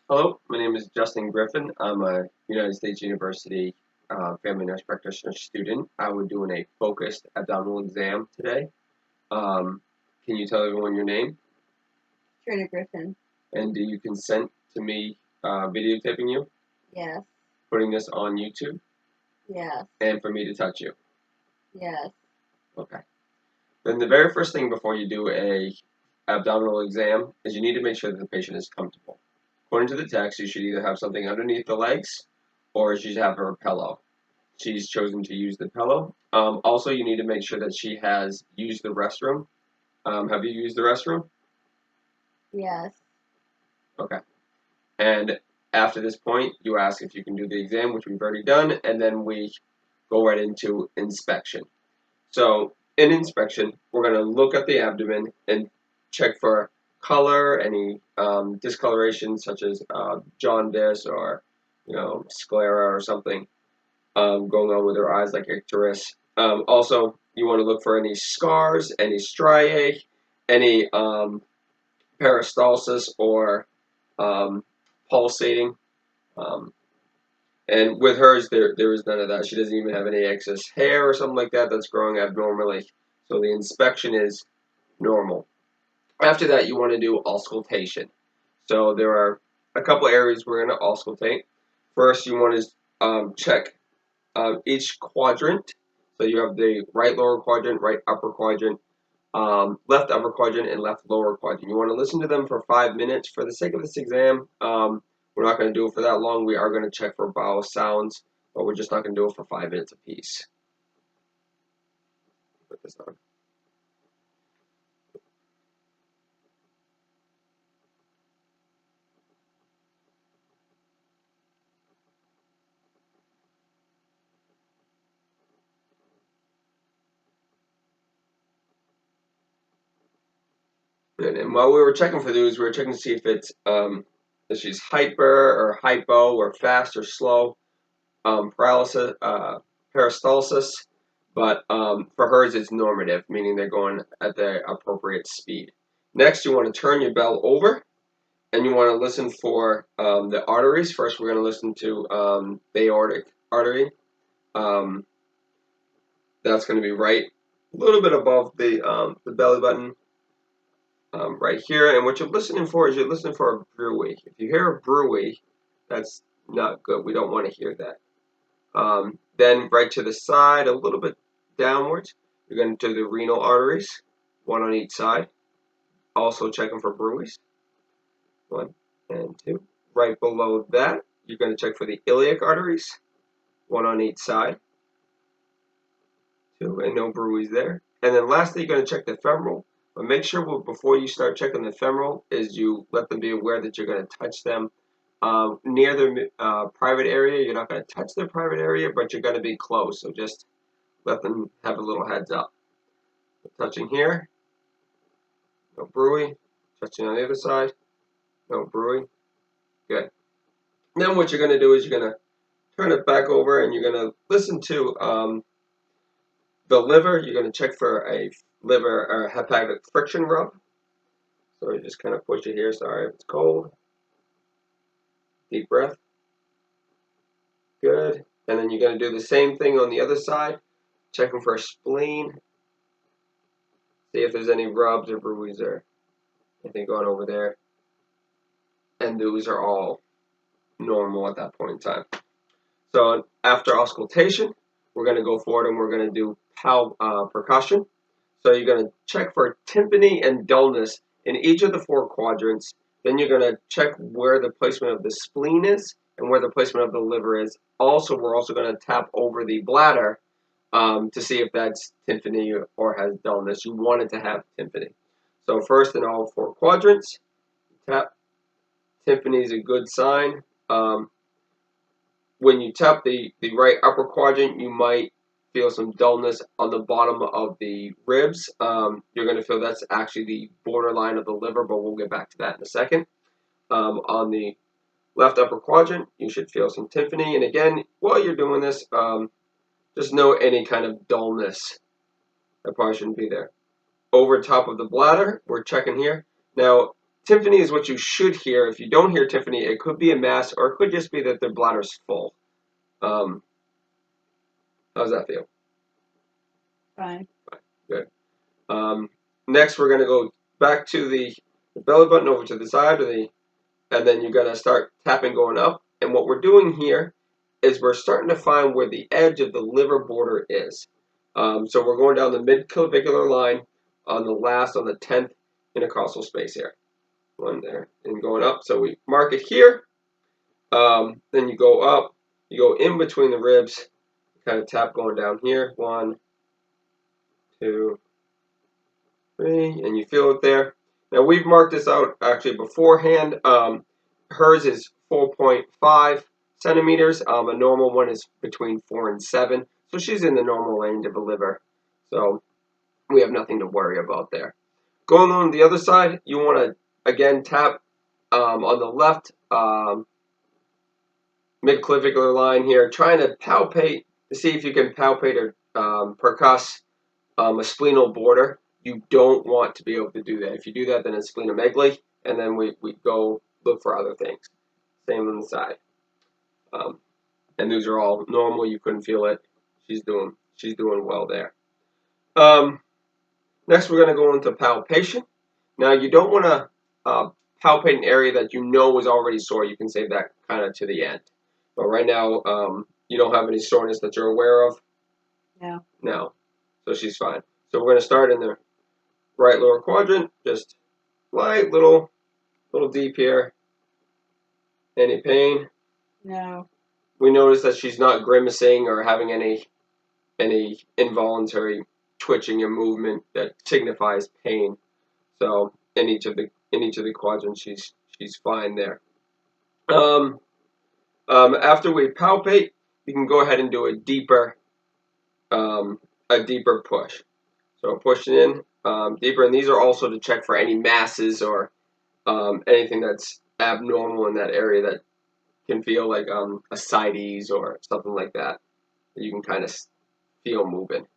Hello, my name is Justin Griffin. I'm a United States University family nurse practitioner student. I was doing a focused abdominal exam today. Um, can you tell everyone your name? Trina Griffin. And do you consent to me videotaping you, Yes. putting this on YouTube, Yes. and for me to touch you? Yes. Okay. Then the very first thing before you do a abdominal exam is you need to make sure that the patient is comfortable. According to the text, you should either have something underneath the legs or you should have her pillow. She's chosen to use the pillow. Also, you need to make sure that she has used the restroom. Have you used the restroom? Yes. Okay. And after this point, you ask if you can do the exam, which we've already done, and then we go right into inspection. So, in inspection, we're going to look at the abdomen and check for color, any discoloration such as jaundice or sclera or something going on with her eyes, like icterus. Also, you want to look for any scars, any striae, any peristalsis or um, pulsating. Um, and with hers, there is none of that. She doesn't even have any excess hair or something like that that's growing abnormally. So the inspection is normal. After that, you want to do auscultation. So there are a couple areas we're going to auscultate. First, you want to check each quadrant. So you have the right lower quadrant, right upper quadrant, left upper quadrant, and left lower quadrant. You want to listen to them for 5 minutes. For the sake of this exam, we're not going to do it for that long. We are going to check for vowel sounds, but we're just not going to do it for 5 minutes apiece. Put this on. And while we were checking for those, we were checking to see if it's if she's hyper or hypo or fast or slow. Paralysis, peristalsis, but for hers it's normative, meaning they're going at the appropriate speed. Next, you want to turn your bell over, and you want to listen for the arteries. First, we're going to listen to the aortic artery. Um, that's going to be right a little bit above the belly button, right here. And what you're listening for is you're listening for a bruit. If you hear a bruit, that's not good. We don't want to hear that. Then right to the side, a little bit downwards, you're going to do the renal arteries, one on each side. Also checking for bruits, 1 and 2. Right below that, you're going to check for the iliac arteries, one on each side, 2, and no bruits there. And then lastly, you're going to check the femoral. But make sure before you start checking the femoral is you let them be aware that you're going to touch them near their private area. You're not going to touch their private area, but you're going to be close. So just let them have a little heads up. Touching here, no bruit. Touching on the other side, no bruit. Good. Then what you're going to do is you're going to turn it back over and you're going to listen to the liver. You're going to check for a liver or hepatic friction rub. So you just kind of push it here. Sorry if it's cold. Deep breath. Good. And then you're going to do the same thing on the other side. Checking for a spleen. See if there's any rubs or bruises or anything going over there. And those are all normal at that point in time. So after auscultation, we're going to go forward and we're going to do percussion. So you're going to check for tympany and dullness in each of the 4 quadrants. Then you're going to check where the placement of the spleen is and where the placement of the liver is. Also, we're also going to tap over the bladder to see if that's tympany or has dullness. You want it to have tympany. So first in all 4 quadrants, tap. Tympany is a good sign. When you tap the right upper quadrant, you might feel some dullness on the bottom of the ribs. You're going to feel that's actually the borderline of the liver, but we'll get back to that in a second. On the left upper quadrant, you should feel some tympany. And again, while you're doing this, just know any kind of dullness that probably shouldn't be there. Over top of the bladder, we're checking here. Now, Timpani is what you should hear. If you don't hear Timpani, it could be a mass, or it could just be that their bladder's full. How's that feel? Fine. Good. Next, we're going to go back to the belly button over to the side of the, and then you're going to start tapping going up. And what we're doing here is we're starting to find where the edge of the liver border is. So we're going down the mid-clavicular line on the 10th intercostal space here. One there, and going up. So we mark it here. Then you go up, you go in between the ribs, kind of tap going down here. 1, 2, 3, and you feel it there. Now we've marked this out actually beforehand. Hers is 4.5 centimeters. A normal one is between 4 and 7. So she's in the normal range of a liver. So we have nothing to worry about there. Going on the other side, you want to again tap on the left mid-clavicular line here, trying to palpate to see if you can palpate or percuss a splenal border. You don't want to be able to do that. If you do that, then it's splenomegaly, and then we go look for other things. Same on the side. And these are all normal. You couldn't feel it. She's doing well there. Next, we're going to go into palpation. Now, you don't want to palpate an area that you know is already sore. You can save that kind of to the end. But right now, you don't have any soreness that you're aware of? No. No. So she's fine. So we're going to start in the right lower quadrant, just light, little deep here. Any pain? No. We notice that she's not grimacing or having any involuntary twitching and movement that signifies pain. So in each of the quadrants, she's fine there. After we palpate, you can go ahead and do a deeper push. So pushing in deeper, and these are also to check for any masses or anything that's abnormal in that area that can feel like ascites or something like that. You can kind of feel moving.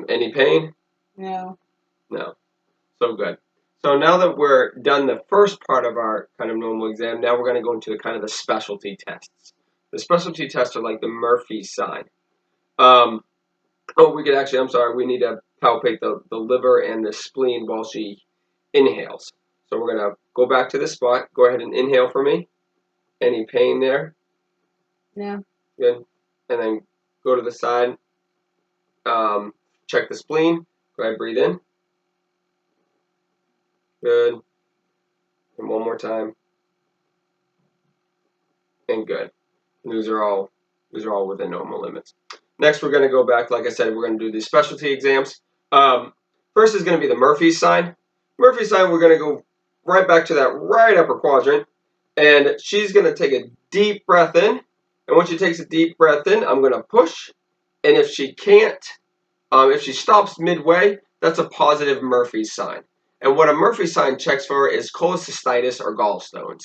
Any pain? No. No. So good. So now that we're done the first part of our kind of normal exam, now we're going to go into kind of the specialty tests. The specialty tests are like the Murphy sign. We could actually, I'm sorry, we need to palpate the liver and the spleen while she inhales. So we're going to go back to this spot. Go ahead and inhale for me. Any pain there? No. Good. And then go to the side. Check the spleen. Go ahead, breathe in. Good. And one more time. And good. And those are all within normal limits. Next, we're going to go back. Like I said, we're going to do these specialty exams. First is going to be the Murphy sign. Murphy sign, we're going to go right back to that right upper quadrant. And she's going to take a deep breath in. And when she takes a deep breath in, I'm going to push. And if she can't, if she stops midway, that's a positive Murphy sign. And what a Murphy sign checks for is cholecystitis or gallstones,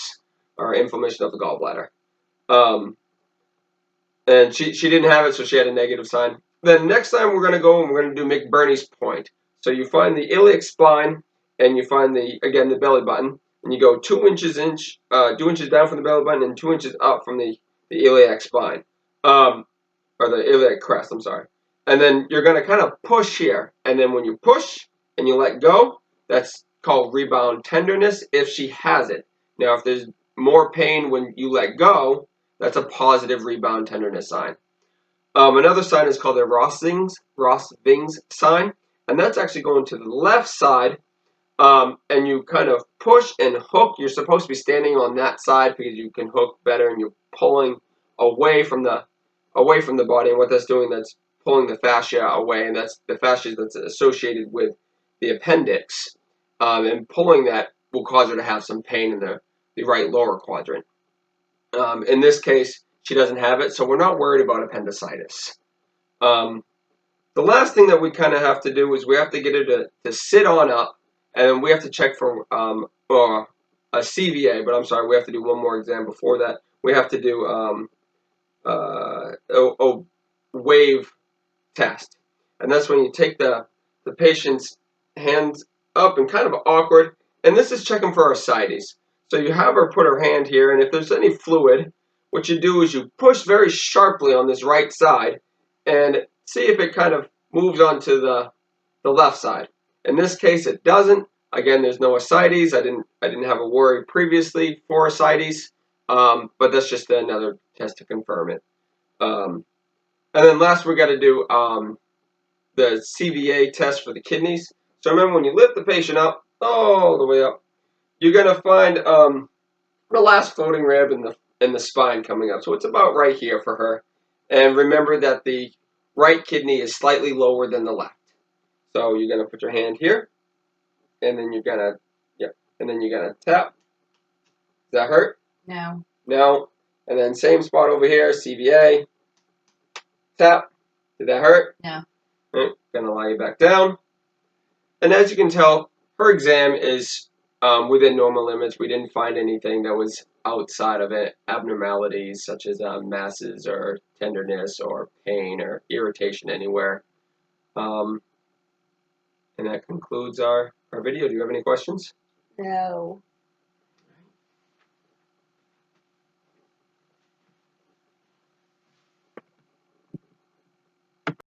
or inflammation of the gallbladder. And she didn't have it, so she had a negative sign. Then next time we're going to go and we're going to do McBurney's point. So you find the iliac spine, and you find the belly button, and you go 2 inches down from the belly button and 2 inches up from the iliac spine, or the iliac crest. I'm sorry. And then you're going to kind of push here, and then when you push and you let go, that's called rebound tenderness if she has it. Now, if there's more pain when you let go, that's a positive rebound tenderness sign. Another sign is called the Rossving's sign, and that's actually going to the left side, and you kind of push and hook. You're supposed to be standing on that side because you can hook better, and you're pulling away from the body. And what that's doing, that's pulling the fascia away, and that's the fascia that's associated with the appendix, and pulling that will cause her to have some pain in the right lower quadrant. In this case, she doesn't have it, so we're not worried about appendicitis. The last thing that we kind of have to do is we have to get her to sit on up, and we have to check for a CVA, but I'm sorry, we have to do one more exam before that. We have to do a wave test, and that's when you take the patient's hands up and kind of awkward, And this is checking for ascites. So you have her put her hand here, and if there's any fluid, what you do is you push very sharply on this right side and see if it kind of moves onto the left side. In this case, it doesn't. Again, there's no ascites. I didn't have a worry previously for ascites, but that's just another test to confirm it. And then last, we got to do the CVA test for the kidneys. So remember, when you lift the patient up, all the way up, you're gonna find the last floating rib in the spine coming up. So it's about right here for her. And remember that the right kidney is slightly lower than the left. So you're gonna put your hand here, and then you're gonna, yep, and then you're gonna tap. Does that hurt? No. No. And then same spot over here, CVA. Tap. Did that hurt? No. Right. Gonna lie you back down. And as you can tell, her exam is within normal limits. We didn't find anything that was outside of it, abnormalities such as masses or tenderness or pain or irritation anywhere. And that concludes our video. Do you have any questions? No.